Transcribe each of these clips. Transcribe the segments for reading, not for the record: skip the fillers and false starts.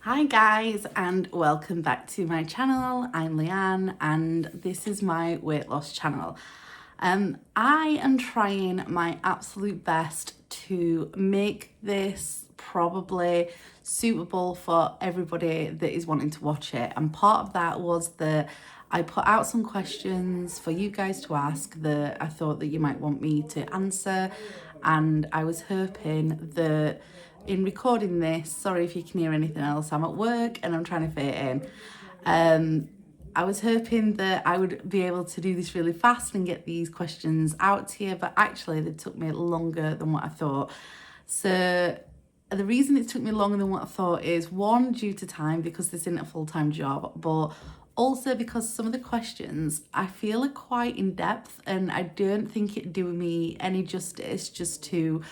Hi guys and welcome back to my channel. I'm Leanne and this is my weight loss channel. I am trying my absolute best to make this probably suitable for everybody that is wanting to watch it, and part of that was that I put out some questions for you guys to ask that I thought that you might want me to answer, and I was hoping that in recording this, sorry if you can hear anything else, I'm at work and I'm trying to fit in. I was hoping that I would be able to do this really fast and get these questions out to you, but actually they took me longer than what I thought. So the reason it took me longer than what I thought is, one, due to time, because this isn't a full-time job, but also because some of the questions I feel are quite in depth and I don't think it do me any justice just to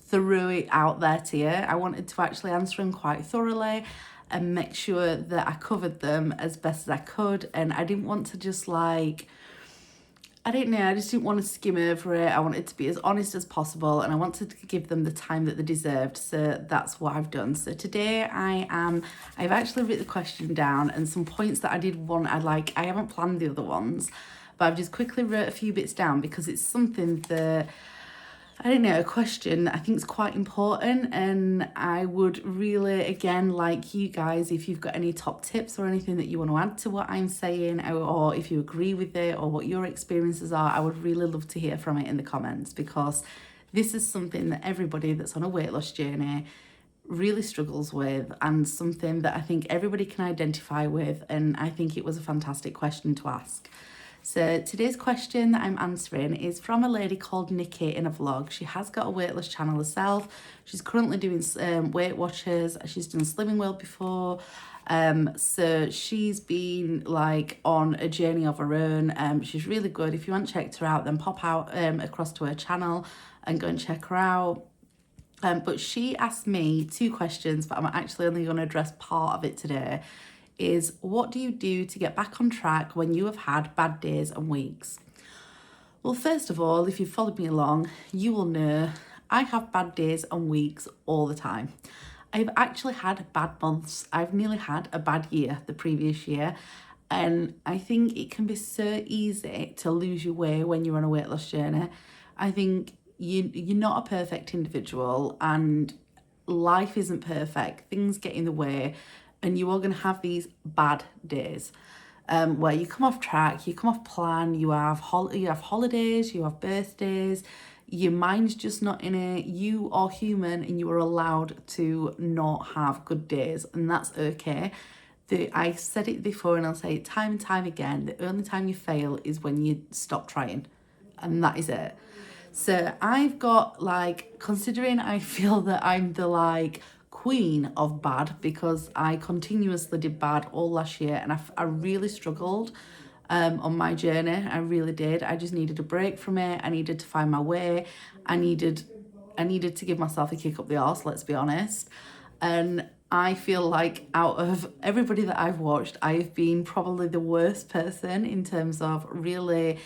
throw it out there to you. I wanted to actually answer them quite thoroughly and make sure that I covered them as best as I could, and I didn't want to just I just didn't want to skim over it. I wanted to be as honest as possible and I wanted to give them the time that they deserved. So that's what I've done. So today I've actually written the question down and some points that I did want, I haven't planned the other ones, but I've just quickly wrote a few bits down because it's something that, a question I think is quite important, and I would really, again, like you guys, if you've got any top tips or anything that you want to add to what I'm saying, or if you agree with it or what your experiences are, I would really love to hear from it in the comments, because this is something that everybody that's on a weight loss journey really struggles with, and something that I think everybody can identify with, and I think it was a fantastic question to ask. So today's question that I'm answering is from a lady called Nikki in a vlog. She has got a weight loss channel herself. She's currently doing Weight Watchers. She's done Slimming World before. So she's been on a journey of her own. She's really good. If you haven't checked her out, then pop out across to her channel and go and check her out. But she asked me two questions, but I'm actually only going to address part of it today. Is, what do you do to get back on track when you have had bad days and weeks? Well, first of all, if you've followed me along, you will know I have bad days and weeks all the time. I've actually had bad months. I've nearly had a bad year the previous year. And I think it can be so easy to lose your way when you're on a weight loss journey. I think you're not a perfect individual and life isn't perfect. Things get in the way and you are going to have these bad days where you come off track, you come off plan, you have holidays, you have birthdays, your mind's just not in it. You are human and you are allowed to not have good days, and that's okay. I said it before and I'll say it time and time again, the only time you fail is when you stop trying, and that is it. So I've got considering I feel that I'm the queen of bad, because I continuously did bad all last year and I really struggled on my journey. I really did. I just needed a break from it. I needed to find my way. I needed to give myself a kick up the arse, let's be honest. And I feel like out of everybody that I've watched, I've been probably the worst person in terms of really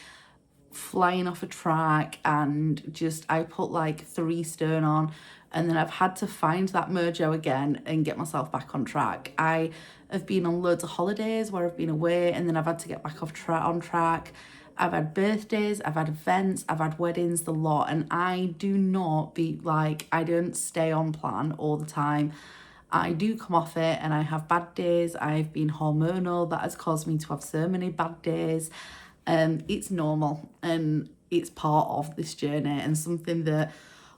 flying off a track, and just I put 3 stone on, and then I've had to find that mojo again and get myself back on track. I have been on loads of holidays where I've been away and then I've had to get back on track. I've had birthdays, I've had events, I've had weddings, the lot, and I do not I don't stay on plan all the time. I do come off it and I have bad days. I've been hormonal, that has caused me to have so many bad days. It's normal and it's part of this journey and something that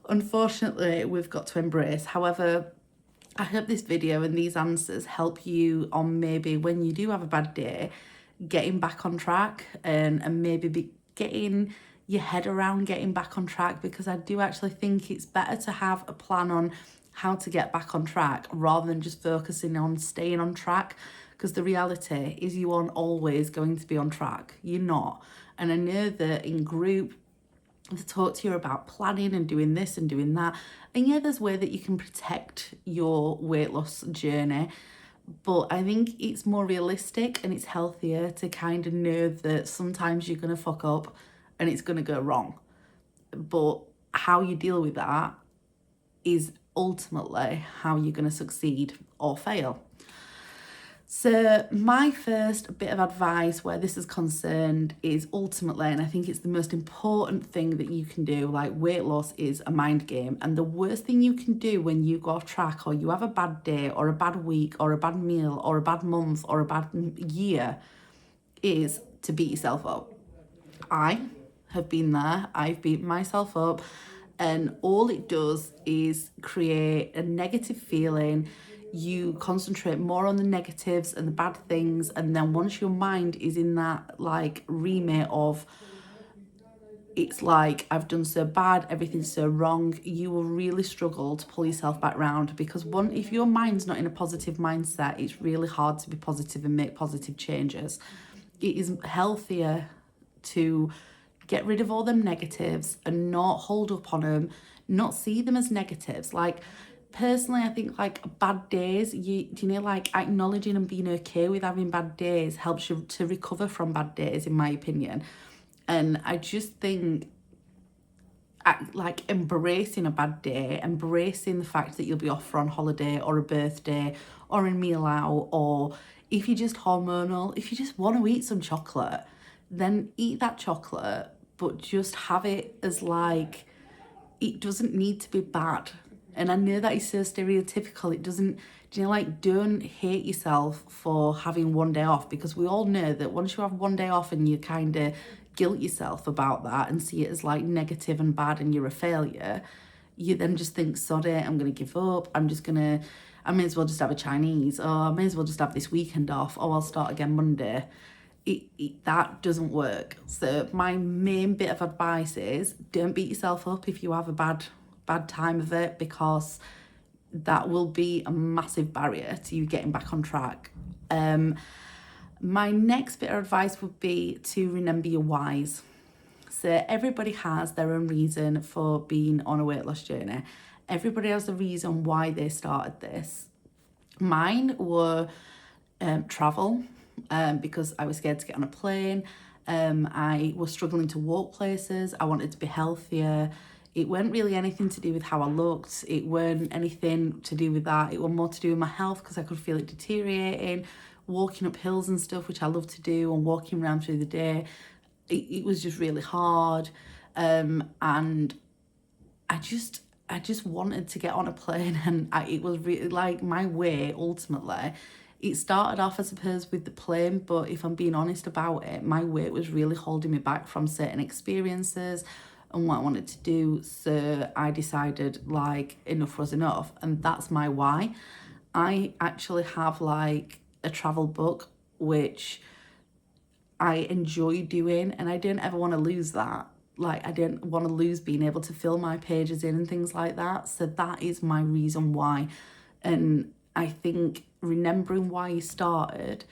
unfortunately we've got to embrace. However, I hope this video and these answers help you on maybe when you do have a bad day, getting back on track, and maybe getting your head around getting back on track, because I do actually think it's better to have a plan on how to get back on track rather than just focusing on staying on track, because the reality is you aren't always going to be on track. You're not. And I know that in group to talk to you about planning and doing this and doing that, and yeah, there's a way that you can protect your weight loss journey, but I think it's more realistic and it's healthier to kind of know that sometimes you're going to fuck up and it's going to go wrong, but how you deal with that is ultimately how you're going to succeed or fail. So my first bit of advice where this is concerned is ultimately, and I think it's the most important thing that you can do, like weight loss is a mind game. And the worst thing you can do when you go off track or you have a bad day or a bad week or a bad meal or a bad month or a bad year is to beat yourself up. I have been there. I've beat myself up, and all it does is create a negative feeling. You concentrate more on the negatives and the bad things, and then once your mind is in that like remit of it's like I've done so bad, everything's so wrong, you will really struggle to pull yourself back round, because if your mind's not in a positive mindset, it's really hard to be positive and make positive changes. It is healthier to get rid of all them negatives and not hold up on them, not see them as negatives. Like personally, I think like bad days, like acknowledging and being okay with having bad days helps you to recover from bad days, in my opinion. And I just think like embracing a bad day, embracing the fact that you'll be off for on holiday or a birthday or a meal out, or if you're just hormonal, if you just want to eat some chocolate, then eat that chocolate, but just have it as like, it doesn't need to be bad. And I know that is so stereotypical. It doesn't, don't hate yourself for having one day off, because we all know that once you have one day off and you kind of guilt yourself about that and see it as like negative and bad and you're a failure, you then just think, sod it, I'm going to give up. I may as well just have a Chinese, or I may as well just have this weekend off, or I'll start again Monday. That doesn't work. So my main bit of advice is don't beat yourself up if you have a bad time of it, because that will be a massive barrier to you getting back on track. My next bit of advice would be to remember your whys. So everybody has their own reason for being on a weight loss journey. Everybody has a reason why they started this. Mine were travel, because I was scared to get on a plane. I was struggling to walk places. I wanted to be healthier. It weren't really anything to do with how I looked. It weren't anything to do with that. It was more to do with my health, because I could feel it deteriorating. Walking up hills and stuff, which I love to do, and walking around through the day, it was just really hard. And I just wanted to get on a plane, and it was really like my way ultimately. It started off, I suppose, with the plane, but if I'm being honest about it, my weight was really holding me back from certain experiences and what I wanted to do. So I decided like enough was enough, and that's my why. I actually have like a travel book which I enjoy doing, and I don't ever want to lose that. Like I don't want to lose being able to fill my pages in and things like that. So that is my reason why. And I think remembering why you started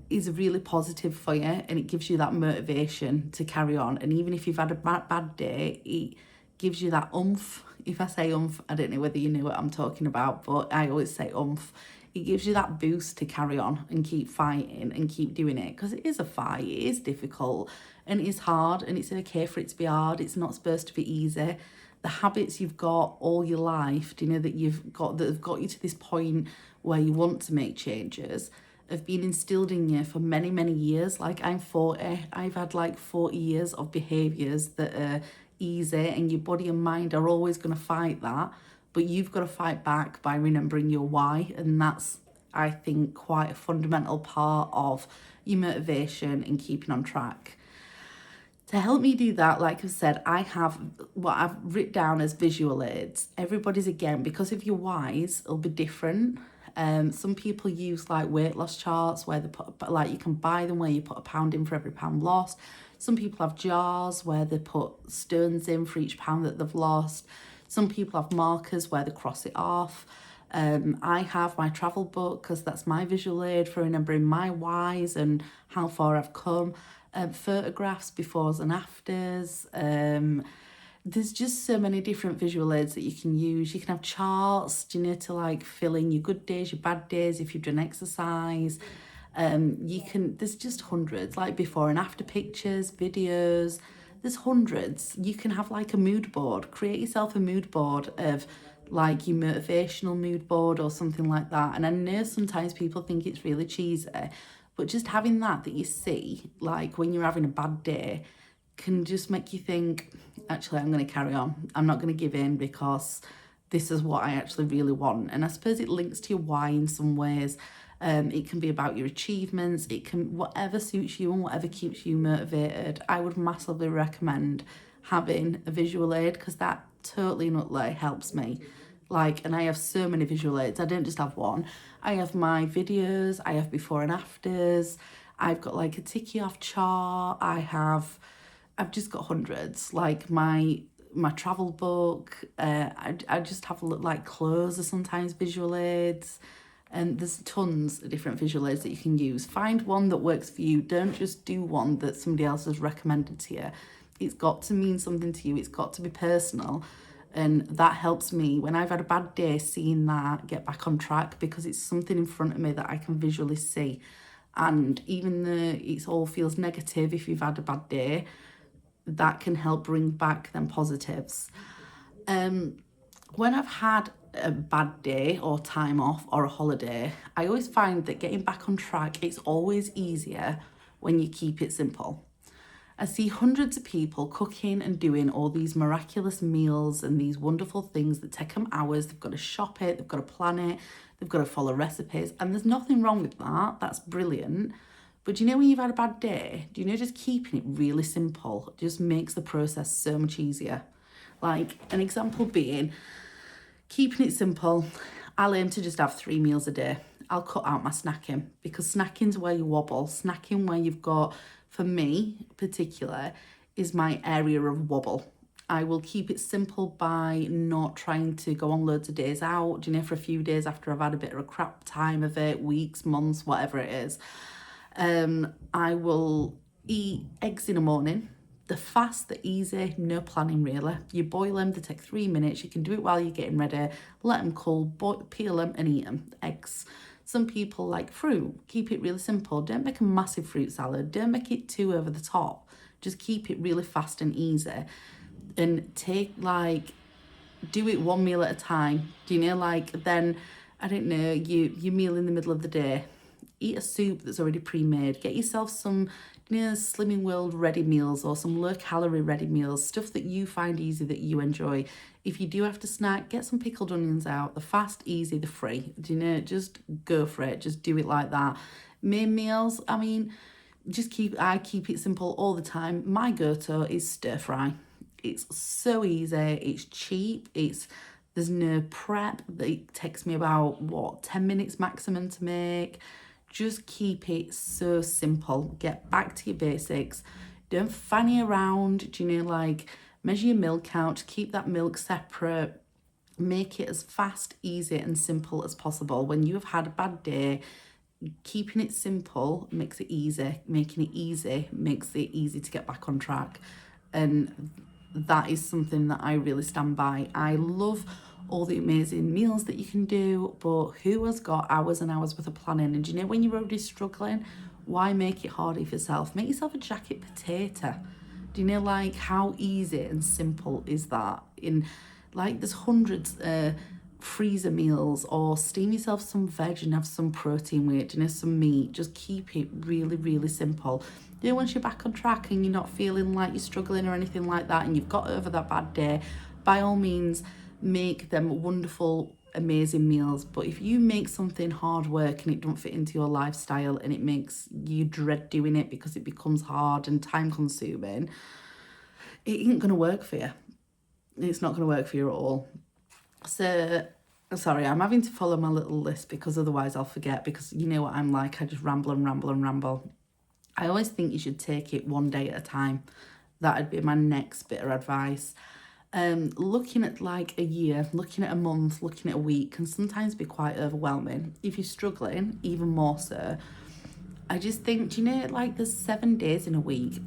is really positive for you, and it gives you that motivation to carry on. And even if you've had a bad day, it gives you that oomph. If I say oomph, I don't know whether you know what I'm talking about, but I always say oomph. It gives you that boost to carry on and keep fighting and keep doing it, because it is a fight, it is difficult and it is hard, and it's okay for it to be hard. It's not supposed to be easy. The habits you've got all your life, that have got you to this point where you want to make changes, have been instilled in you for many, many years. Like I'm 40, I've had like 40 years of behaviours that are easy, and your body and mind are always going to fight that. But you've got to fight back by remembering your why. And that's, I think, quite a fundamental part of your motivation and keeping on track. To help me do that, like I've said, I have what I've written down as visual aids. Everybody's, again, because of your whys, it'll be different. Some people use like weight loss charts where they put, like you can buy them where you put £1 in for every pound lost. Some people have jars where they put stones in for each pound that they've lost. Some people have markers where they cross it off. I have my travel book, because that's my visual aid for remembering my whys and how far I've come. Photographs, befores and afters. There's just so many different visual aids that you can use. You can have charts, to like fill in your good days, your bad days, if you've done exercise. There's just hundreds, like before and after pictures, videos. There's hundreds. You can have like a mood board. Create yourself a mood board of like your motivational mood board or something like that. And I know sometimes people think it's really cheesy, but just having that you see, like when you're having a bad day, can just make you think, actually, I'm going to carry on. I'm not going to give in because this is what I actually really want. And I suppose it links to your why in some ways. It can be about your achievements. It can, whatever suits you and whatever keeps you motivated. I would massively recommend having a visual aid because that totally and utterly helps me. Like, and I have so many visual aids. I don't just have one. I have my videos, I have before and afters. I've got like a ticky off chart. I've just got hundreds. Like my travel book. I just have a look, like clothes are sometimes visual aids. And there's tons of different visual aids that you can use. Find one that works for you. Don't just do one that somebody else has recommended to you. It's got to mean something to you. It's got to be personal. And that helps me when I've had a bad day, seeing that get back on track because it's something in front of me that I can visually see. And even though it all feels negative if you've had a bad day, that can help bring back them positives. When I've had a bad day or time off or a holiday, I always find that getting back on track, it's always easier when you keep it simple. I see hundreds of people cooking and doing all these miraculous meals and these wonderful things that take them hours. They've got to shop it, they've got to plan it, they've got to follow recipes, and there's nothing wrong with that. That's brilliant. But do you know when you've had a bad day, do you know just keeping it really simple just makes the process so much easier? Like an example being, keeping it simple, I'll aim to just have 3 meals a day. I'll cut out my snacking because snacking's where you wobble. Snacking where you've got, for me in particular, is my area of wobble. I will keep it simple by not trying to go on loads of days out, you know, for a few days after I've had a bit of a crap time of it, weeks, months, whatever it is. I will eat eggs in the morning. They're fast, they're easy, no planning really. You boil them, they take 3 minutes. You can do it while you're getting ready. Let them cool, peel them and eat them. Eggs. Some people like fruit. Keep it really simple. Don't make a massive fruit salad. Don't make it too over the top. Just keep it really fast and easy. And do it 1 meal at a time. Do you know, like then, I don't know, you meal in the middle of the day. Eat a soup that's already pre-made. Get yourself some, you know, Slimming World ready meals or some low-calorie ready meals, stuff that you find easy, that you enjoy. If you do have to snack, get some pickled onions out. The fast, easy, the free. Do you know, just go for it. Just do it like that. Main meals, I mean, I keep it simple all the time. My go-to is stir fry. It's so easy. It's cheap. There's no prep. It takes me about, 10 minutes maximum to make. Just keep it so simple. Get back to your basics. Don't fanny around. Do you know, like, measure your milk out. Keep that milk separate. Make it as fast, easy, and simple as possible. When you have had a bad day, keeping it simple makes it easy. Making it easy makes it easy to get back on track. And that is something that I really stand by. I love all the amazing meals that you can do, but who has got hours and hours worth of planning? And do you know, when you're already struggling, why make it harder for yourself? Make yourself a jacket potato. Do you know, like, how easy and simple is that? There's hundreds freezer meals, or steam yourself some veg and have some protein with it, do you know, some meat. Just keep it really, really simple. You know, once you're back on track and you're not feeling like you're struggling or anything like that, and you've got over that bad day, by all means, make them wonderful, amazing meals. But if you make something hard work and it don't fit into your lifestyle and it makes you dread doing it because it becomes hard and time consuming, it ain't gonna work for you. It's not gonna work for you at all. So, sorry, I'm having to follow my little list because otherwise I'll forget, because you know what I'm like, I just ramble and ramble and ramble. I always think you should take it one day at a time. That'd be my next bit of advice. Looking at like a year, looking at a month, looking at a week can sometimes be quite overwhelming. If you're struggling, even more so. I just think, do you know, like there's 7 days in a week.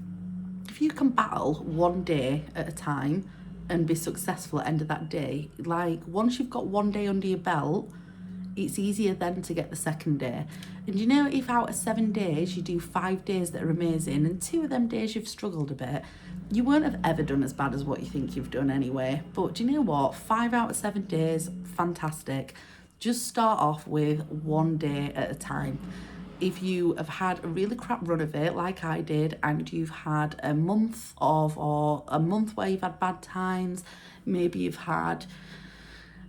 If you can battle one day at a time and be successful at the end of that day, like once you've got one day under your belt, it's easier then to get the second day. And you know, if out of 7 days you do 5 days that are amazing and 2 of them days you've struggled a bit, you won't have ever done as bad as what you think you've done anyway. But do you know what? 5 out of 7 days, fantastic. Just start off with 1 day at a time. If you have had a really crap run of it, like I did, and you've had a month or a month where you've had bad times, maybe you've had,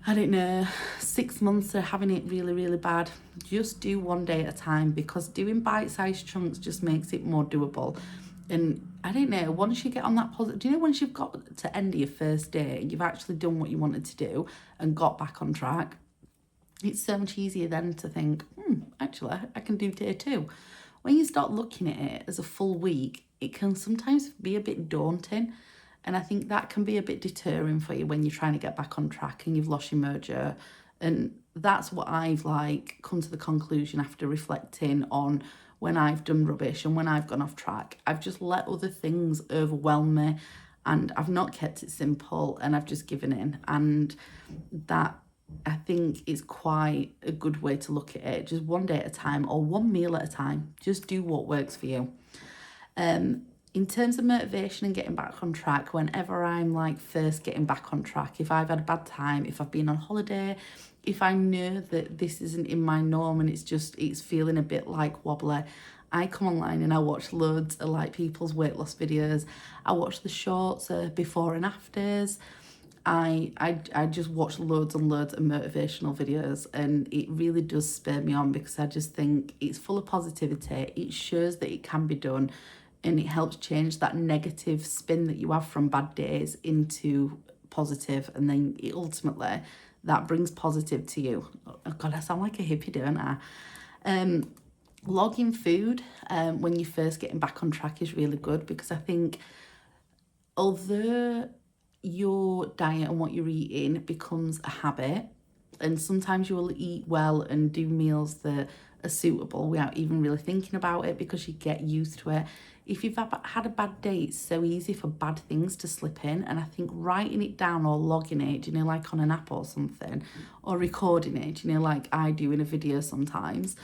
I don't know, 6 months of having it really, really bad, just do 1 day at a time, because doing bite-sized chunks just makes it more doable. And I don't know, once you get on that positive, do you know, once you've got to end of your first day, you've actually done what you wanted to do and got back on track, it's so much easier then to think, actually, I can do day 2. When you start looking at it as a full week, it can sometimes be a bit daunting. And I think that can be a bit deterring for you when you're trying to get back on track and you've lost your mojo. And that's what I've come to the conclusion after reflecting on when I've done rubbish and when I've gone off track. I've just let other things overwhelm me and I've not kept it simple and I've just given in. And that, I think, is quite a good way to look at it. Just 1 day at a time or 1 meal at a time. Just do what works for you. In terms of motivation and getting back on track, whenever I'm first getting back on track, if I've had a bad time, if I've been on holiday, if I know that this isn't in my norm and it's feeling a bit wobbly, I come online and I watch loads of people's weight loss videos. I watch the shorts, before and afters. I just watch loads and loads of motivational videos, and it really does spur me on because I just think it's full of positivity. It shows that it can be done, and it helps change that negative spin that you have from bad days into positive, and then ultimately that brings positive to you. Oh God, I sound like a hippie, don't I? Logging food when you're first getting back on track is really good, because I think although your diet and what you're eating becomes a habit, and sometimes you will eat well and do meals that are suitable without even really thinking about it because you get used to it. If you've had a bad day, it's so easy for bad things to slip in, and I think writing it down or logging it, on an app or something, or recording it, like I do in a video sometimes,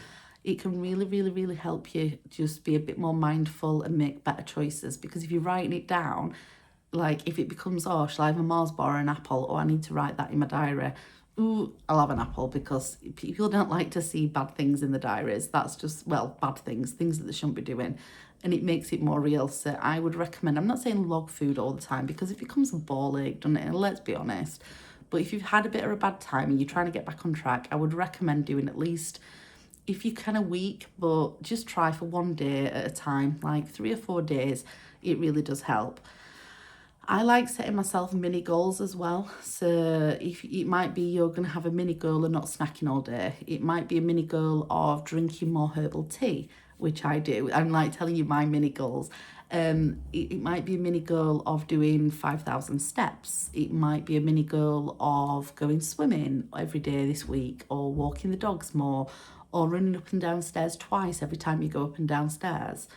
it can really, really, really help you just be a bit more mindful and make better choices. Because if you're writing it down, if it becomes, oh, shall I have a Mars bar or an apple? Or I need to write that in my diary. Ooh, I'll have an apple, because people don't like to see bad things in the diaries. That's just, bad things that they shouldn't be doing. And it makes it more real. So I would recommend, I'm not saying log food all the time because it becomes a ball ache, doesn't it? And let's be honest. But if you've had a bit of a bad time and you're trying to get back on track, I would recommend doing at least, if you're kind of weak, but just try for 1 day at a time, 3 or 4 days. It really does help. I like setting myself mini goals as well. So if it might be you're going to have a mini goal of not snacking all day. It might be a mini goal of drinking more herbal tea, which I do. I'm telling you my mini goals. It might be a mini goal of doing 5,000 steps. It might be a mini goal of going swimming every day this week, or walking the dogs more, or running up and down stairs twice every time you go up and down stairs.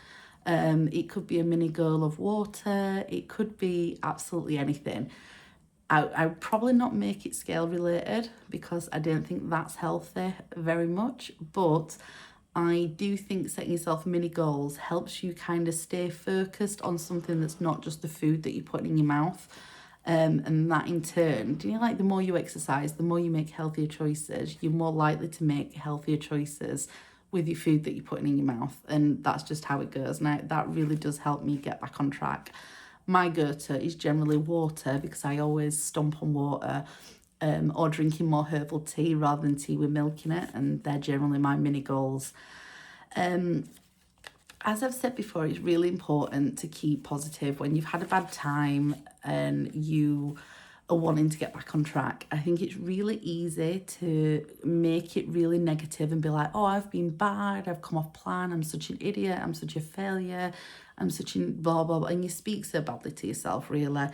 It could be a mini goal of water. It could be absolutely anything. I would probably not make it scale related because I don't think that's healthy very much. But I do think setting yourself mini goals helps you kind of stay focused on something that's not just the food that you're putting in your mouth. And that in turn, the more you exercise, the more you make healthier choices, you're more likely to make healthier choices with your food that you're putting in your mouth. And that's just how it goes. And that really does help me get back on track. My go-to is generally water, because I always stomp on water, or drinking more herbal tea rather than tea with milk in it. And they're generally my mini goals. As I've said before, it's really important to keep positive when you've had a bad time and you are wanting to get back on track. I think it's really easy to make it really negative and be like, oh, I've been bad, I've come off plan, I'm such an idiot, I'm such a failure, I'm such a blah, blah, blah. And you speak so badly to yourself, really.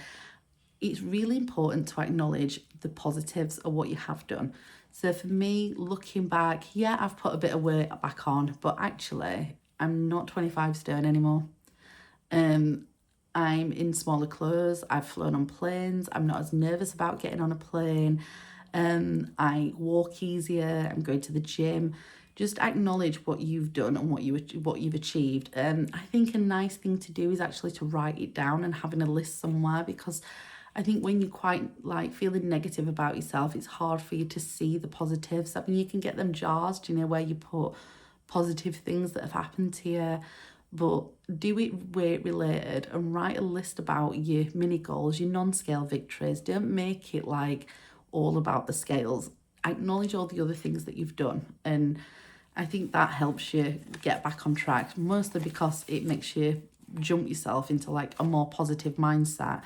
It's really important to acknowledge the positives of what you have done. So for me, looking back, yeah, I've put a bit of weight back on, but actually, I'm not 25 stone anymore. I'm in smaller clothes. I've flown on planes. I'm not as nervous about getting on a plane. I walk easier, I'm going to the gym. Just acknowledge what you've done and what you've achieved. I think a nice thing to do is actually to write it down and having a list somewhere, because I think when you're quite like feeling negative about yourself, it's hard for you to see the positives. I mean, you can get them jars, you know, where you put positive things that have happened to you, but do it weight related and write a list about your mini goals, your non-scale victories. Don't make it like all about the scales. Acknowledge all the other things that you've done, and I think that helps you get back on track, mostly because it makes you jump yourself into like a more positive mindset.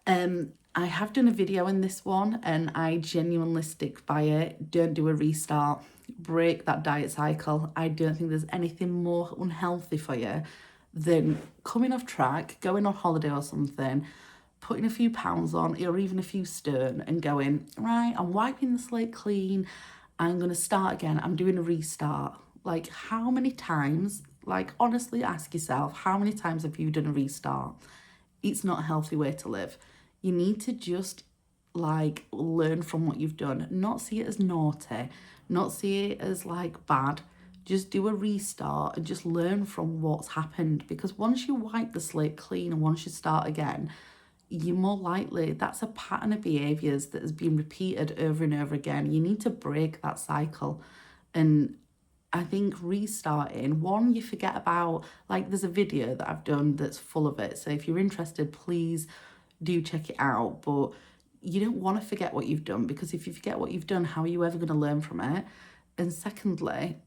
I have done a video in this one and I genuinely stick by it. Don't do a restart. Break that diet cycle. I don't think there's anything more unhealthy for you than coming off track, going on holiday or something, putting a few pounds on or even a few stone and going, right, I'm wiping the slate clean. I'm going to start again. I'm doing a restart. Like, how many times, like, honestly ask yourself, how many times have you done a restart? It's not a healthy way to live. You need to just like learn from what you've done, not see it as naughty, not see it as like bad. Just do a restart and just learn from what's happened, because once you wipe the slate clean and once you start again, you're more likely, that's a pattern of behaviors that has been repeated over and over again. You need to break that cycle. And I think restarting, one, you forget about, like, there's a video that I've done that's full of it. So if you're interested, please do check it out. But you don't want to forget what you've done, because if you forget what you've done, how are you ever going to learn from it? And secondly,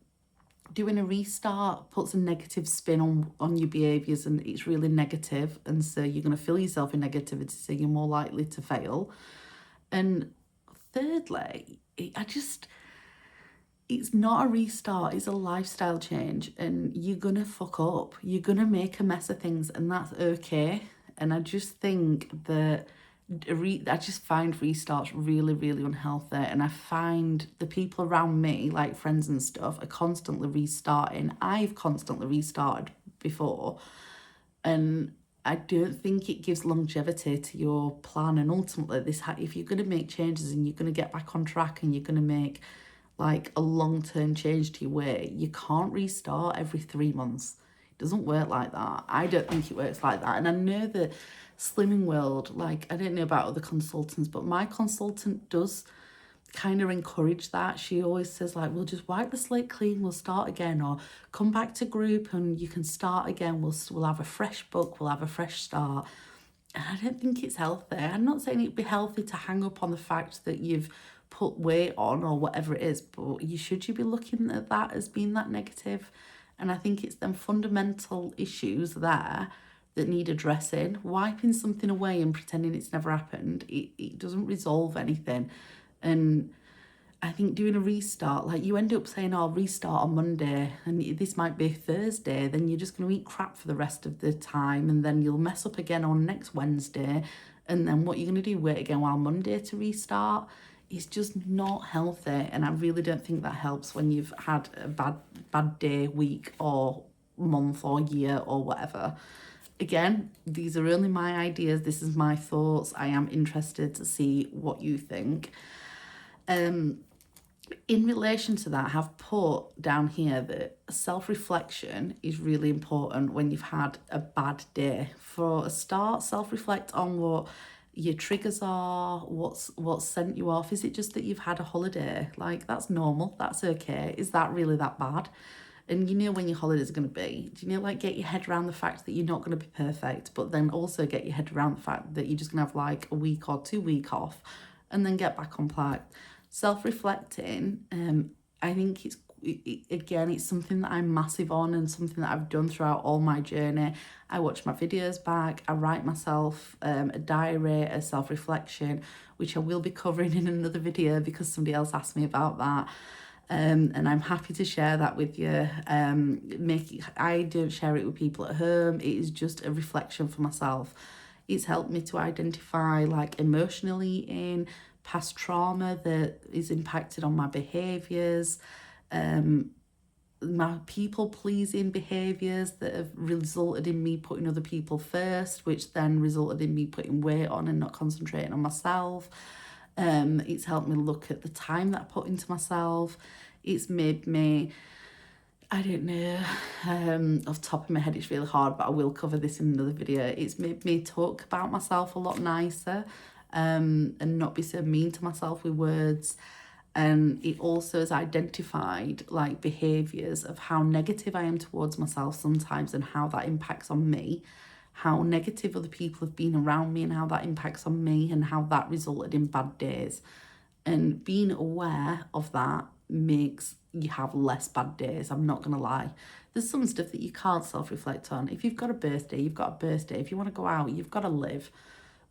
doing a restart puts a negative spin on your behaviours, and it's really negative, and so you're going to fill yourself in negativity, so you're more likely to fail. And thirdly, it's not a restart, it's a lifestyle change, and you're going to fuck up, you're going to make a mess of things, and that's okay. And I just think that I just find restarts really, really unhealthy. And I find the people around me, like friends and stuff, are constantly restarting. I've constantly restarted before. And I don't think it gives longevity to your plan. And ultimately, if you're going to make changes and you're going to get back on track and you're going to make like a long-term change to your weight, you can't restart every 3 months. It doesn't work like that. I don't think it works like that. And I know that Slimming World, like, I don't know about other consultants, but my consultant does kind of encourage that. She always says, like, we'll just wipe the slate clean, we'll start again, or come back to group and you can start again. We'll have a fresh book, we'll have a fresh start. And I don't think it's healthy. I'm not saying it'd be healthy to hang up on the fact that you've put weight on or whatever it is, but should you be looking at that as being that negative? And I think it's them fundamental issues there that need addressing. Wiping something away and pretending it's never happened, it doesn't resolve anything. And I think doing a restart, like, you end up saying, oh, I'll restart on Monday, and this might be Thursday, then you're just going to eat crap for the rest of the time, and then you'll mess up again on next Wednesday, and then what you're going to do, wait again while Monday to restart? It's just not healthy, and I really don't think that helps when you've had a bad day, week, or month, or year, or whatever. Again, these are only my ideas, this is my thoughts. I am interested to see what you think. In relation to that, I have put down here that self-reflection is really important when you've had a bad day. For a start, self-reflect on what your triggers are, what's sent you off. Is it just that you've had a holiday? Like, that's normal, that's okay. Is that really that bad? And you know when your holidays are going to be. Do you know, like, get your head around the fact that you're not going to be perfect, but then also get your head around the fact that you're just going to have like a week or 2 weeks off, and then get back on track. Self-reflecting, I think it's something that I'm massive on, and something that I've done throughout all my journey. I watch my videos back, I write myself a diary, a self-reflection, which I will be covering in another video because somebody else asked me about that. And I'm happy to share that with you. I don't share it with people at home. It is just a reflection for myself. It's helped me to identify, like, emotional eating, past trauma that is impacted on my behaviours, my people-pleasing behaviours that have resulted in me putting other people first, which then resulted in me putting weight on and not concentrating on myself. It's helped me look at the time that I put into myself. It's made me, I don't know, off the top of my head it's really hard, but I will cover this in another video. It's made me talk about myself a lot nicer, and not be so mean to myself with words. And it also has identified like behaviours of how negative I am towards myself sometimes, and how that impacts on me, how negative other people have been around me and how that impacts on me, and how that resulted in bad days. And being aware of that makes you have less bad days. I'm not gonna lie. There's some stuff that you can't self-reflect on. If you've got a birthday, you've got a birthday. If you want to go out, you've got to live.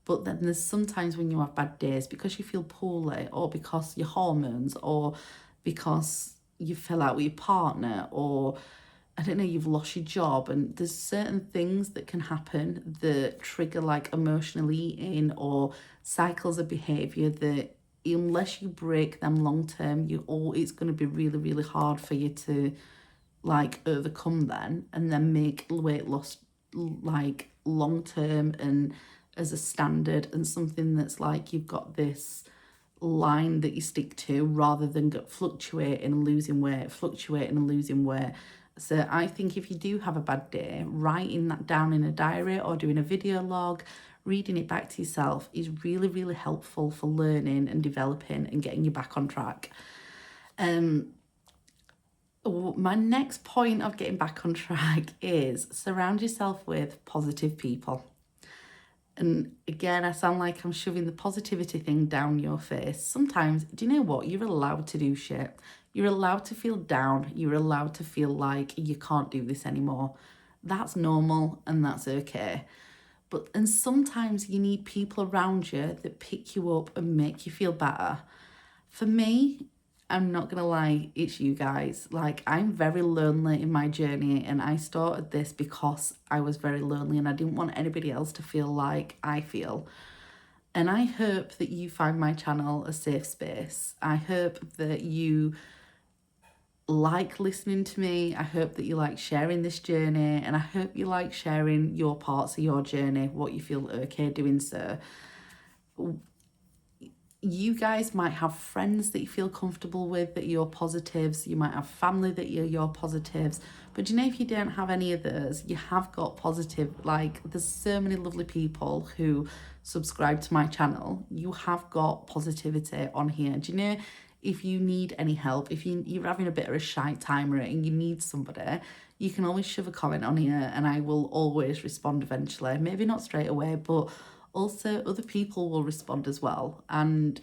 But then there's sometimes when you have bad days because you feel poorly, or because your hormones, or because you fell out with your partner, or I don't know, you've lost your job, and there's certain things that can happen that trigger like emotional eating or cycles of behaviour that unless you break them long term, it's going to be really, really hard for you to like overcome then, and then make weight loss like long term and as a standard, and something that's like you've got this line that you stick to, rather than fluctuating and losing weight, fluctuating and losing weight. So I think if you do have a bad day, writing that down in a diary or doing a video log, reading it back to yourself is really, really helpful for learning and developing and getting you back on track. My next point of getting back on track is surround yourself with positive people. And again, I sound like I'm shoving the positivity thing down your face. Sometimes, do you know what? You're allowed to do shit. You're allowed to feel down. You're allowed to feel like you can't do this anymore. That's normal and that's okay. And sometimes you need people around you that pick you up and make you feel better. For me, I'm not gonna lie, it's you guys. Like, I'm very lonely in my journey, and I started this because I was very lonely and I didn't want anybody else to feel like I feel. And I hope that you find my channel a safe space. I hope that you like listening to me. I hope that you like sharing this journey, and I hope you like sharing your parts of your journey, what you feel okay doing so. You guys might have friends that you feel comfortable with, that you're positives. You might have family that you're positives. But you know, if you don't have any of those, you have got positive, like there's so many lovely people who subscribe to my channel. You have got positivity on here. Do you know, if you need any help, if you're having a bit of a shite time and you need somebody, you can always shove a comment on here and I will always respond eventually. Maybe not straight away, but also other people will respond as well. And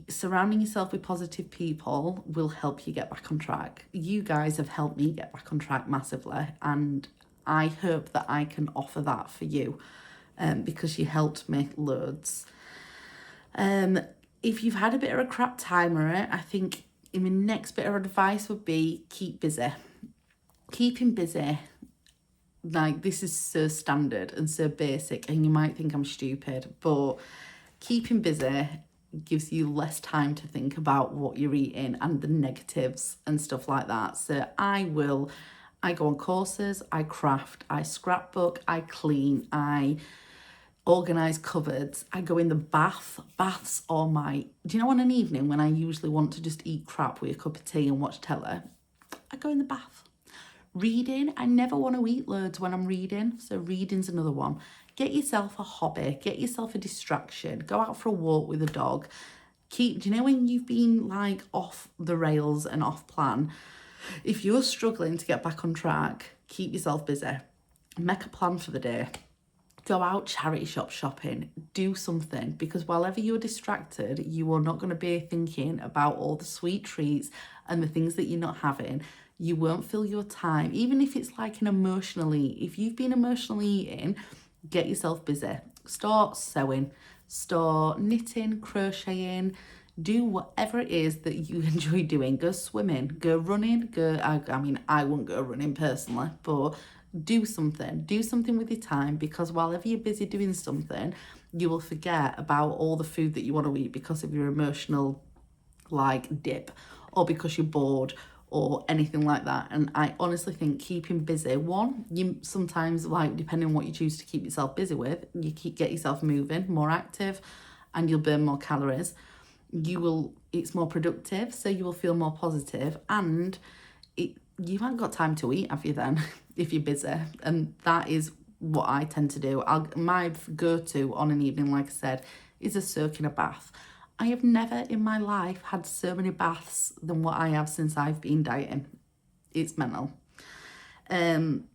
surrounding yourself with positive people will help you get back on track. You guys have helped me get back on track massively, and I hope that I can offer that for you, because you helped me loads. If you've had a bit of a crap time, right, I think my next bit of advice would be keep busy. Keeping busy, like, this is so standard and so basic, and you might think I'm stupid, but keeping busy gives you less time to think about what you're eating and the negatives and stuff like that. So I go on courses, I craft, I scrapbook, I clean, I organise cupboards, I go in the baths are do you know, on an evening when I usually want to just eat crap with a cup of tea and watch telly, I go in the bath. Reading, I never want to eat loads when I'm reading, so reading's another one. Get yourself a hobby, get yourself a distraction, go out for a walk with a dog. Do you know when you've been like off the rails and off plan? If you're struggling to get back on track, keep yourself busy. Make a plan for the day. Go out charity shop shopping, do something, because whilever you're distracted, you are not going to be thinking about all the sweet treats and the things that you're not having. You won't fill your time, even if it's like if you've been emotionally eating, get yourself busy. Start sewing, start knitting, crocheting, do whatever it is that you enjoy doing. Go swimming, go running, I wouldn't go running personally, but do something with your time, because whilever you're busy doing something, you will forget about all the food that you want to eat because of your emotional like dip, or because you're bored or anything like that. And I honestly think keeping busy, you sometimes, like, depending on what you choose to keep yourself busy with, get yourself moving, more active. and you'll burn more calories. It's more productive, so you will feel more positive, and you haven't got time to eat, have you then, if you're busy? And that is what I tend to do. My go-to on an evening, like I said, is a soak in a bath. I have never in my life had so many baths than what I have since I've been dieting. It's mental. And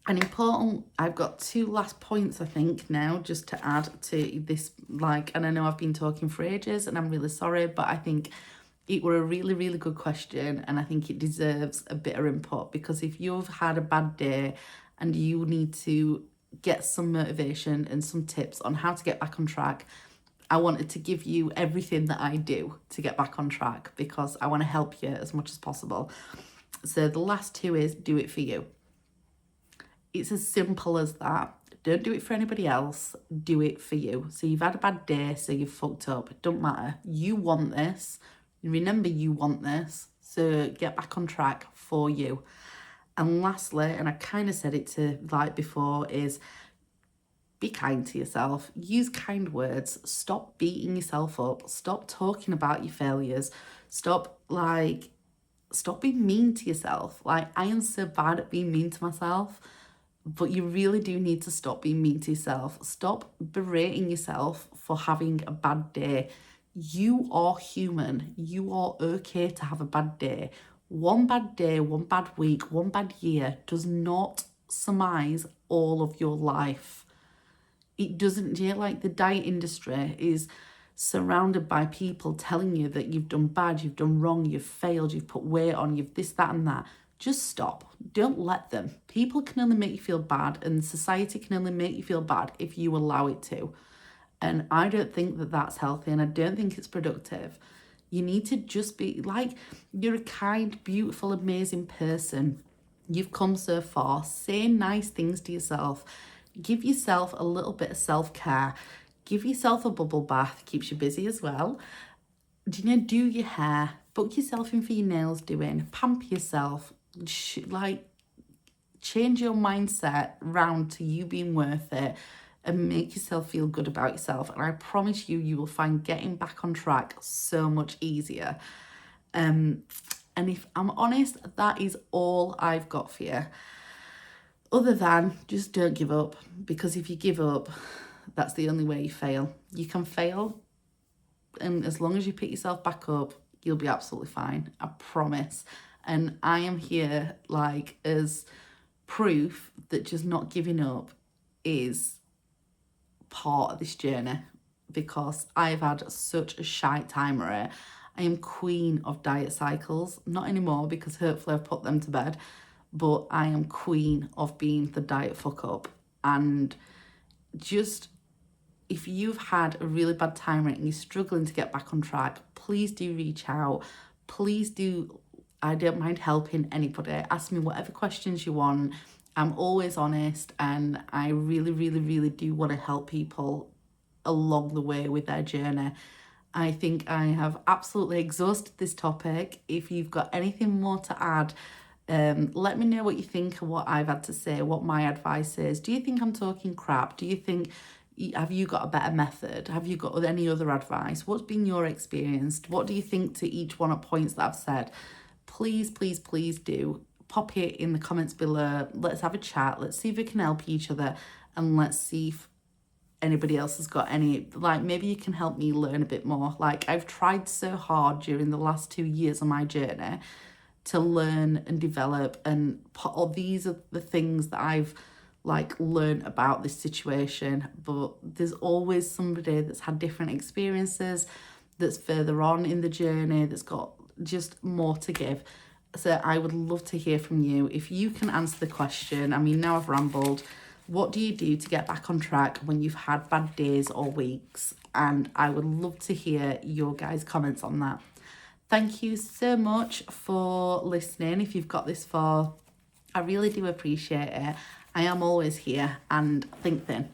important, I've got 2 last points, I think, now, just to add to this, and I know I've been talking for ages, and I'm really sorry, but I think it were a really, really good question, and I think it deserves a bit of input, because if you've had a bad day and you need to get some motivation and some tips on how to get back on track, I wanted to give you everything that I do to get back on track, because I want to help you as much as possible. So the last 2 is do it for you. It's as simple as that. Don't do it for anybody else. Do it for you. So you've had a bad day, so you've fucked up. It don't matter. You want this. Remember, you want this. So get back on track for you. And lastly, and I kind of said it to before, is be kind to yourself. Use kind words. Stop beating yourself up. Stop talking about your failures. Stop being mean to yourself. I am so bad at being mean to myself, but you really do need to stop being mean to yourself. Stop berating yourself for having a bad day. You are human. You are okay to have a bad day. One bad day, one bad week, one bad year does not surmise all of your life. It doesn't. The diet industry is surrounded by people telling you that you've done bad, you've done wrong, you've failed, you've put weight on, you've this, that, and that. Just stop. Don't let them. People can only make you feel bad, and society can only make you feel bad if you allow it to. And I don't think that that's healthy, and I don't think it's productive. You need to just be you're a kind, beautiful, amazing person. You've come so far. Say nice things to yourself. Give yourself a little bit of self-care. Give yourself a bubble bath. Keeps you busy as well. Do your hair. Book yourself in for your nails doing. Pamper yourself. Change your mindset round to you being worth it, and make yourself feel good about yourself. And I promise you will find getting back on track so much easier. And if I'm honest, that is all I've got for you. Other than just don't give up, because if you give up, that's the only way you fail. You can fail, and as long as you pick yourself back up, you'll be absolutely fine. I promise. And I am here as proof that just not giving up is part of this journey, because I've had such a shite time with it. I am queen of diet cycles. Not anymore, because hopefully I've put them to bed, but I am queen of being the diet fuck up. And just, if you've had a really bad time and you're struggling to get back on track, please do reach out. Please do. I don't mind helping anybody. Ask me whatever questions you want. I'm always honest, and I really, really, really do want to help people along the way with their journey. I think I have absolutely exhausted this topic. If you've got anything more to add, let me know what you think of what I've had to say, what my advice is. Do you think I'm talking crap? Have you got a better method? Have you got any other advice? What's been your experience? What do you think to each one of points that I've said? Please, please, please do pop it in the comments below. Let's have a chat. Let's see if we can help each other, and let's see if anybody else has got any, maybe you can help me learn a bit more. I've tried so hard during the last 2 years of my journey to learn and develop, and these are the things that I've learned about this situation. But there's always somebody that's had different experiences, that's further on in the journey, that's got just more to give. So I would love to hear from you. If you can answer the question, now I've rambled, what do you do to get back on track when you've had bad days or weeks? And I would love to hear your guys' comments on that. Thank you so much for listening. If you've got this far, I really do appreciate it. I am always here, and think thin.